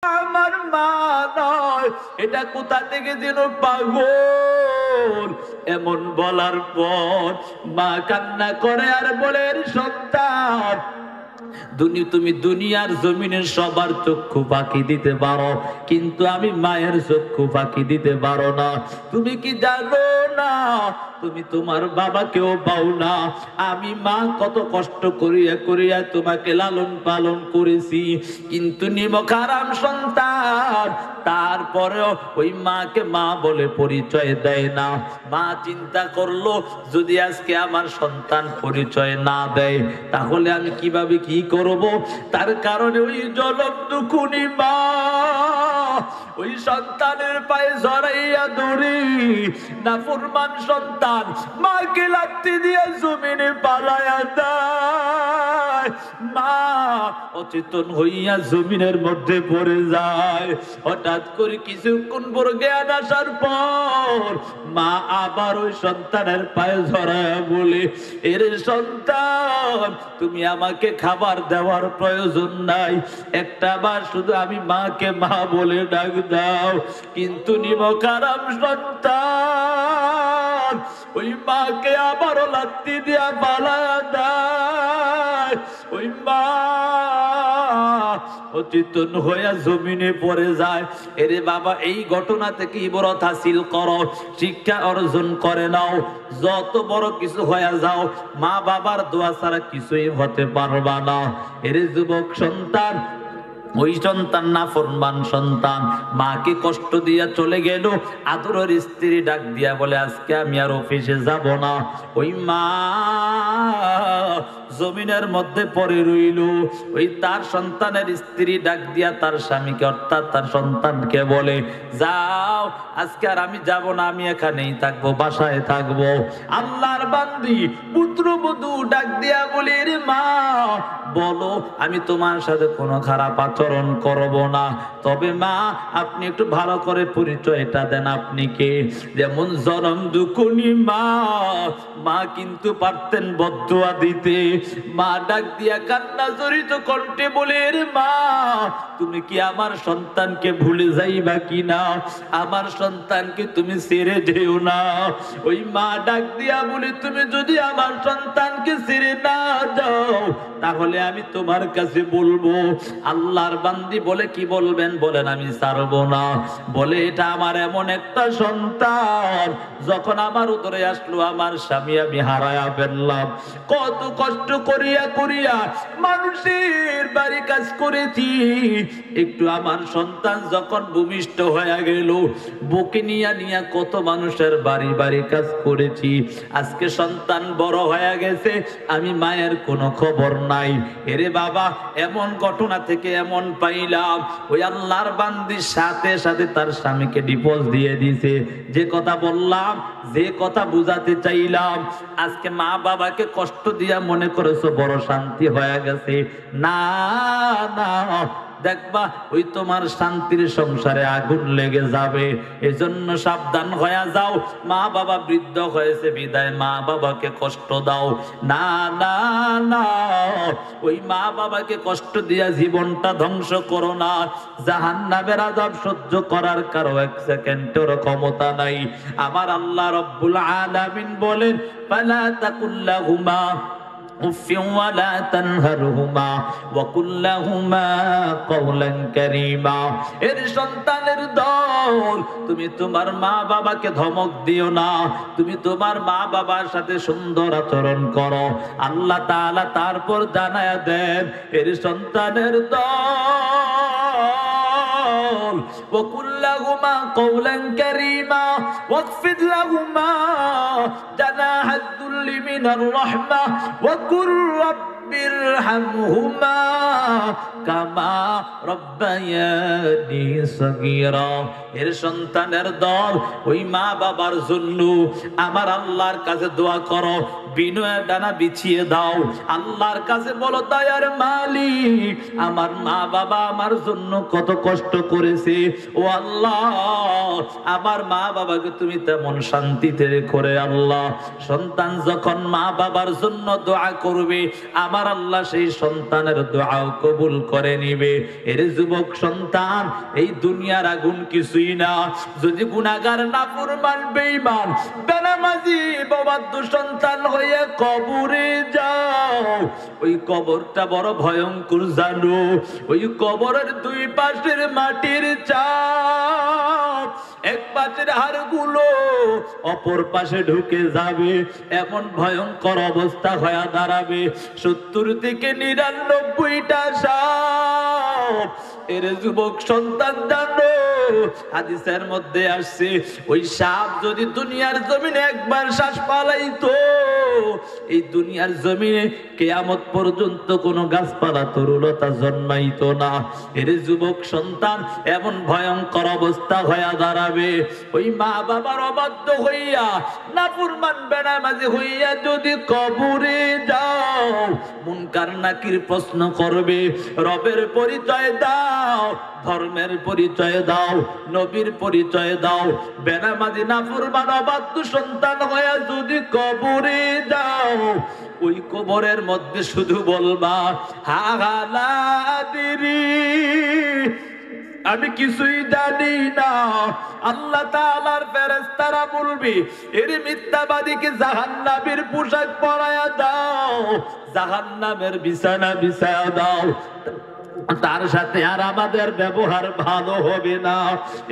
আমার মা নয়, এটা কোথা থেকে যেন পাগল। এমন বলার পর মা কান্না করে আর বলে, সন্তান তুমি দুনিয়ার জমিনের সবার চক্ষু ফাঁকি দিতে পারো, কিন্তু আমি মায়ের চক্ষু ফাঁকি দিতে পারো না। তুমি কি জানো না তুমি তোমার বাবাকেও পাও না? আমি মা কত কষ্ট করিয়া করিয়া তোমাকে লালন পালন করেছি, কিন্তু নিমক হারাম সন্তান তারপরেও ওই মাকে মা বলে পরিচয় দেয় না। মা চিন্তা করলো, যদি আজকে আমার সন্তান পরিচয় না দেয় তাহলে আমি কিভাবে কি করব। তার কারণে ওই জনম দুঃখুনি মা ওই সন্তানের পায়ে জড়াইয়া ধরি, নাফরমান সন্তান মাকে লাথি দিয়ে জমিনে পালাইয়া দেয়। মা অচেতন হইয়া জমিনের মধ্যে পড়ে যায়। হঠাৎ করে কিছুক্ষণ পর জ্ঞান আসার পর মা আবার ওই সন্তানের পায়ে জড়াইয়া বলে, এরে সন্তান তুমি আমাকে খাবার দেওয়ার প্রয়োজন নাই, একটা বার শুধু আমি মাকে মা বলে ডাক দাও। কিন্তু নিমক হারাম সন্তান ওই মাকে আবারও লাথি দিয়া পালায়া দেয়। ওই মা অচেতন হইয়া জমিনে পড়ে যায়। এরে বাবা, এই ঘটনা থেকে ইবরত হাসিল করো, শিক্ষা অর্জন করে নাও। যত বড় কিছু হয়ে যাও, মা বাবার দোয়া ছাড়া কিছুই হতে পারবা না। এরে যুবক সন্তান, ওই সন্তান নাফরমান সন্তান মাকে কষ্ট দিয়া চলে গেল। আদরের স্ত্রী ডাক দিয়া বলে, আজকে আমি আর অফিসে যাব না। ওই মা জমিনের মধ্যে পড়ে রইল। ওই তার সন্তানের স্ত্রী ডাক দিয়া তার স্বামীকে অর্থাৎ তার সন্তানকে বলে, যাও আজকে আর আমি যাব না, আমি এখানেই থাকবো, বাসায় থাকবো। আল্লাহর বান্দি পুত্রবধূ ডাক দিয়া বলে, রে মা বলো, আমি তোমার সাথে কোনো খারাপ আচরণ করব না, তবে মা আপনি একটু ভালো করে পরিচয়টা দেন, আপনি কে? যেমন জনম দুঃখুনি মা, মা কিন্তু পারতেন বদদুয়া দিতে। মা ডাক দিয়া কান্না জড়িত কণ্ঠে বলে, রে মা তুমি কি আমার সন্তানকে ভুলে যাইবা কিনা? আমার সন্তানকে তুমি ছেড়ে যেও না। ওই মা ডাক দিয়া বলে, তুমি যদি আমার সন্তানকে ছেড়ে না যাও তাহলে আমি তোমার কাছে বলবো। আল্লাহর বান্দি বলে, কি বলবেন? বলেন, আমি ছাড়বো না। বলে, এটা আমার এমন একটা সন্তান, যখন আমার উদরে আসলো আমার স্বামী আমি হারায়া ফেললাম। কত কষ্ট করিয়া করিয়া মানুষের বাড়ি কাজ করেছি, একটু আমার সন্তান যখন ভূমিষ্ঠ হয়ে গেল, বুকে নিয়া নিয়া কত মানুষের বাড়ি বাড়ি কাজ করেছি। আজকে সন্তান বড় হয়ে গেছে, আমি মায়ের কোনো খবর নাই। এরে বাবা, এমন ঘটনা থেকে এমন পাইলাম, ওই আল্লাহর বান্দির সাথে সাথে তার স্বামীকে ডিভোর্স দিয়ে দিয়েছে। যে কথা বললাম, যে কথা বুঝাতে চাইলাম, আজকে মা বাবাকে কষ্ট দিয়া মনে করেছো বড় শান্তি হয়ে গেছে। না না, দেখবা ওই তোমার শান্তির সংসারে আগুন লেগে যাবে। এজন্য সাবধান হয়ে যাও। মা বাবা বৃদ্ধ হয়েছে বিদায় মা বাবাকে কষ্ট দাও না। না না, ওই মা বাবাকে কষ্ট দিয়া জীবনটা ধ্বংস করো না। জাহান্নামের আযাব সহ্য করার কারো এক সেকেন্ডের ক্ষমতা নাই। আমার আল্লাহ রব্বুল আলামিন বলেন, ফালা তাকুল্লাহুমা উফ ওয়ালা তানহারহুমা ওয়া কুল লাহুমা কওলান কারীমা। এর সন্তানের দল, তুমি তোমার মা বাবাকে ধমক দিও না, তুমি তোমার মা বাবার সাথে সুন্দর আচরণ করো। আল্লাহ তাআলা তারপর জানায়া দেন, এর সন্তানের দল, ওয়া কুল লাহুমা কওলান কারীমা ওয়াকফিদ লাহুমা জানাহাদ যুল্লি মিনার রাহমা ওয়া কুর রাব্বিরহামহুমা কামা রাব্বায়ানি সগীরা। এর সন্তানের দল, ওই মা বাবার জন্য আমার আল্লাহর কাছে দোয়া করো, বিনয়ের ডানা বিছিয়ে দাও। আল্লাহর কাছে বলো, দয়ার মালিক, আমার মা বাবা আমার জন্য কত কষ্ট করেছে, ও আল্লাহ আমার মা বাবাকে তুমি তেমন শান্তিতে রেখো রে আল্লাহ। সন্তান যখন মা বাবার জন্য দোয়া করবে, আমার আমার আল্লাহ সেই সন্তানের দোয়াও কবুল করে নিবে। এর যুবক সন্তান, এই দুনিয়ার আগুন কিছুই না। যদি গুনাহগার, নাফরমান, বেঈমান, বেনামাজি, অবাধ্য সন্তান হয়ে কবরে যাও, ওই কবরটা বড় ভয়ঙ্কর জানো। ওই কবরের দুই পাশের মাটির চাপ, এক পাশের হাড়গুলো অপর পাশে ঢুকে যাবে, এমন ভয়ঙ্কর অবস্থা হয়ে দাঁড়াবে। 70 থেকে 99টা সাপ। এর যুবক সন্তান জানো, হাদিসের মধ্যে আসছে, ওই সাপ যদি দুনিয়ার জমিনে একবার শ্বাস ফালাইতো, এই দুনিয়ার জমিনে কিয়ামত পর্যন্ত কোনো গাছপালা তরুলতা জন্মাইতো না। এর যুবক সন্তান, এমন ভয়ঙ্কর অবস্থা হয়ে দাঁড়াবে। ওই মা বাবার অবাধ্য হইয়া, নাফরমান, বেনামাজি হইয়া যদি কবরে যাও, মুনকার নাকির প্রশ্ন করবে, রবের পরিচয় দাও, ধর্মের পরিচয় দাও, নবীর পরিচয় দাও। বেনামাজি, নাফরমান, অবাধ্য সন্তান হইয়া যদি কবরে যাও, ওই কবরের মধ্যে শুধু বলবা, হাগালাদিরি, আমি কিছুই জানি না। আল্লাহ তাআলার ফেরেশতারা বলবে, এর মিথ্যাবাদীকে জাহান্নামের পোশাক পরায়া দাও, জাহান্নামের বিছানা বিছায়া দাও, তার সাথে আর আমাদের ব্যবহার ভালো হবে না।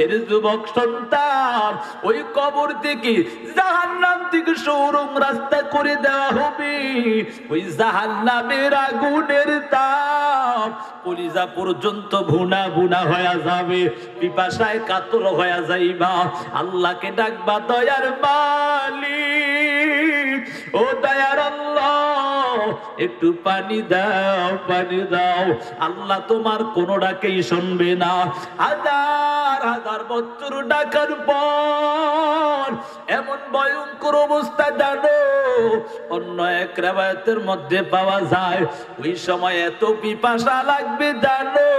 এর যুবক সন্তান, ওই কবর থেকে, জাহান্নাম থেকে সরম রাস্তা করে দেওয়া হবে। ওই জাহান্নামের আগুনের তাপ কলিজা পর্যন্ত ভুনা ভুনা হয়ে যাবে, পিপাসায় কাতর হয়ে যাইবা। আল্লাহকে ডাকবা, দয়ার মালিক, ও দয়ার আল্লাহ, একটু পানি দাও, পানি দাও। আল্লাহ তোমার কোন ডাকেই শুনবে না। হাজার হাজার বছর ডাকার পর এমন ভয়ঙ্কর অবস্থা জানো, অন্য এক রিওয়ায়াতের মধ্যে পাওয়া যায়, ওই সময় এত পিপাসা লাগবে জানো,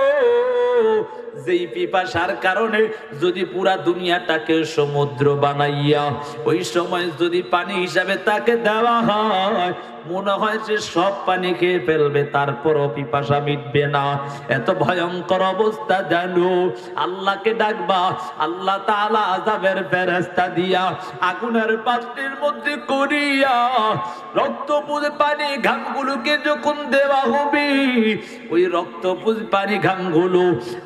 যেই পিপাসার কারণে যদি পুরা দুনিয়াটাকে সমুদ্র বানাইয়া ওই সময় যদি পানি হিসাবে তাকে দেওয়া হয়, মনে হয় যে সব পানি খেয়ে ফেলবে, তারপরও পিপাসা মিটবে না। এত ভয়ঙ্কর অবস্থা জানো। আল্লাহকে ডাকবা, আল্লাহ তাআলা আযাবের ফেরেশতা দিয়া আগুনের পাত্রের মধ্যে করিয়া রক্তপুঞ্জ পানি ঘামগুলোকে যখন দেওয়া হবে, ওই রক্তপুঞ্জ পানি ঘামগুলো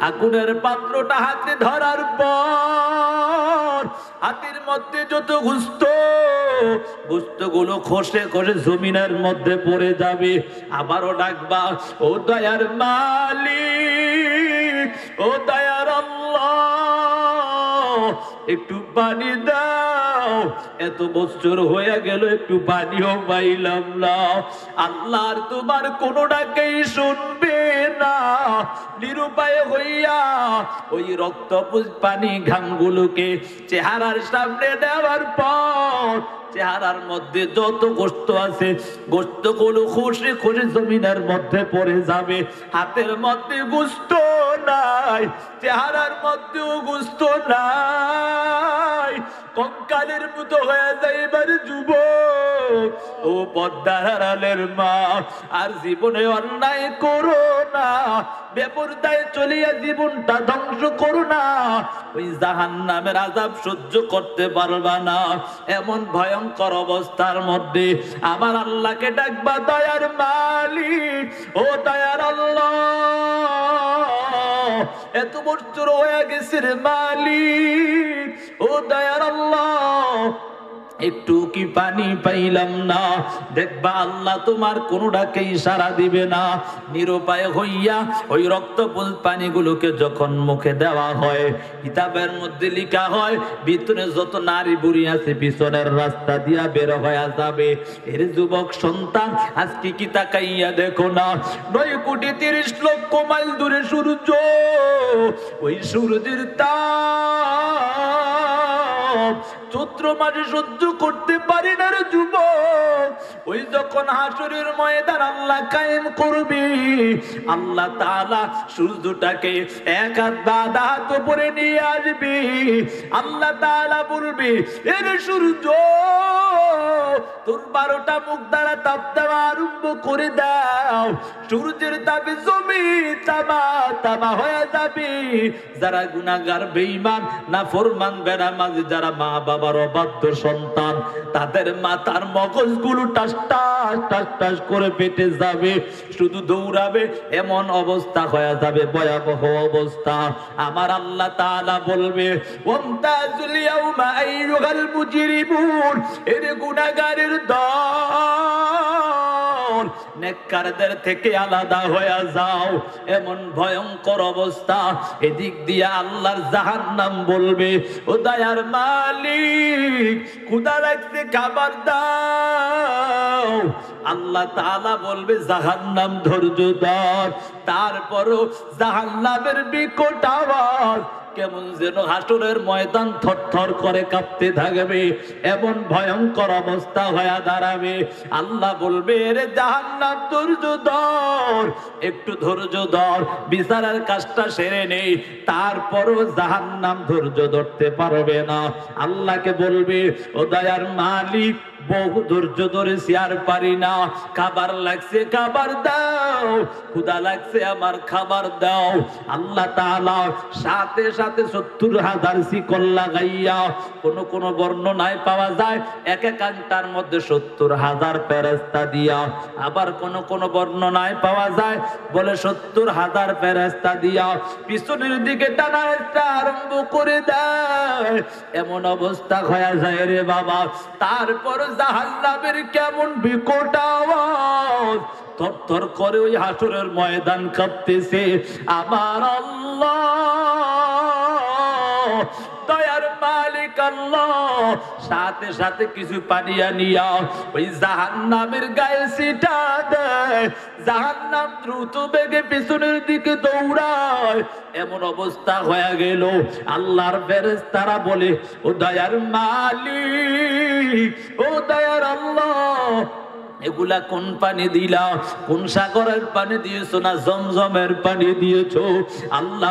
আগুনের পাত্রটা হাতে ধরার পর হাতের মধ্যে যত গোশতগুলো খসে খসে জমিনের মধ্যে পড়ে যাবে। আবারও ডাকবা, ও দয়ার মালিক, ও দয়ার আল্লাহ, একটু পানি দাও। এত বছর হয়ে গেল, একটু পানিও পাইলাম না। আল্লাহর তোমার কোন ডাকেই শুনবে না। নিরুপায় হইয়া ওই রক্তপুঞ্জ পানি ঘামগুলোকে চেহারার সামনে দেওয়ার পর চেহারার মধ্যে যত গোশত আছে, গোশতগুলো খসে খসে জমিনের মধ্যে পড়ে যাবে। হাতের মধ্যে গোশত নাই, চেহারার মধ্যেও গোশত নাই, কঙ্কালের মতো হয়ে যাইবার যুবক। ও পর্দার আড়ালের মা, আর জীবনে অন্যায় করো না, বেপরদায় চলিয়া জীবনটা ধ্বংস করো না। ওই জাহান্নামের আযাব সহ্য করতে পারবা না। এমন ভয়ঙ্কর অবস্থার মধ্যে আমার আল্লাহকে ডাকবা, দয়ার মালিক, ও দয়ার আল্লাহ, এত বছর হয়ে গেছে রে মালিক, ও দয়ার আল্লাহ, একটু কি পানি পাইলাম না। দেখবা আল্লাহ তোমার কোন ডাকে ইশারা দিবে না। নিরুপায় হইয়া ওই রক্তপুঞ্জ পানিগুলোকে যখন মুখে দেওয়া হয়, কিতাবের মধ্যে লেখা হয় ভিতরে যত নারী বুড়ি আছে পিছনের রাস্তা দিয়া বের হয়ে যাবে। এর যুবক সন্তান, আজকে কি তাকাইয়া দেখো না, 9,30,00,000 মাইল দূরে সূর্য, ওই সূর্যের তাপ চৈত্র মাসে সহ্য করতে পারি না রে যুবক। ওই যখন হাসরের ময়দান আল্লাহ কায়েম করবে, আল্লাহ তাআলা সূর্যটাকে এক হাত বাঁধা হাত উপরে নিয়ে আসবে। আল্লাহ তাআলা বলবে, এর সূর্য তোর 12টা মুখ দ্বারা তাপ দেওয়া আরম্ভ করে দাও। সূর্যের তাপে জমিন তামা তামা হয়ে যাবে। যারা গুনাহগার বেঈমান নাফরমান বেনামাজি, যারা মা বাবার অবাধ্য সন্তান, তাদের মাথার মগজগুলো টাস টাস টাস টাস করে পেটে যাবে, শুধু দৌড়াবে, এমন অবস্থা হয়ে যাবে, ভয়াবহ অবস্থা। আমার আল্লাহ তাআলা বলবে, ওয়ামতাজুল ইয়াউমা আইয়ুহাল মুজরিমুন, এর গুনাহগারের দল, নেককারদের থেকে আলাদা হয়ে যাও। এমন ভয়ঙ্কর অবস্থা। এদিক দিয়ে আল্লাহর জাহান্নাম বলবে, ও দয়ার মালিক, ক্ষুধা লাগছে, খাবার দাও। আল্লাহ তাআলা বলবে, জাহান্নাম ধৈর্য ধর। তারপরও জাহান্নামের বিকট আওয়াজ কেমন যেন হাসরের ময়দান থরথর করে কাঁপতে থাকবে, এমন ভয়ঙ্কর অবস্থা হয়ে দাঁড়াবে। আল্লাহ বলবে, রে জাহান্নাম ধৈর্য ধর, একটু ধৈর্য ধর, বিচারের কাজটা সেরে নেই। তারপরও জাহান্নাম ধৈর্য ধরতে পারবে না। আল্লাহকে বলবে, ও দয়ার মালিক, বহু ধৈর্য ধরেছি, আর পারি না, খাবার লাগছে, খাবার দাও, ক্ষুধা লাগছে, আমার খাবার দাও। আল্লাহ তাআলা সাথে সাথে ৭০,০০০ শিকল লাগাইয়া, কোন বর্ণনায় পাওয়া যায় এক ঘন্টার মধ্যে ৭০,০০০ ফেরেশতা দিয়া, আবার কোন বর্ণনায় পাওয়া যায় বলে ৭০,০০০ ফেরেশতা দিয়া পিছনের দিকে টানা আরম্ভ করে দেয়। এমন অবস্থা হয়ে যায় রে বাবা। তারপর জাহান্নামের কেমন বিকট আওয়াজ, থরথর করে ওই হাসরের ময়দান কাঁপতেছে। আমার আল্লাহ, দয়ার মালিক আল্লাহ সাথে সাথে কিছু পানি আনিয়া ওই জাহান্নামের গায়ে ছিটা দেয়। জাহান্নাম দ্রুত বেগে পিছনের দিকে দৌড়ায়। এমন অবস্থা হয়ে গেল, আল্লাহর ফেরেশতারা বলে, ও দয়ার মালিক, ও দয়ার আল্লাহ, এগুলা কোন পানি দিলা? কোন সাগরের পানি দিয়েছো না জমজমের পানি দিয়েছো? আল্লাহ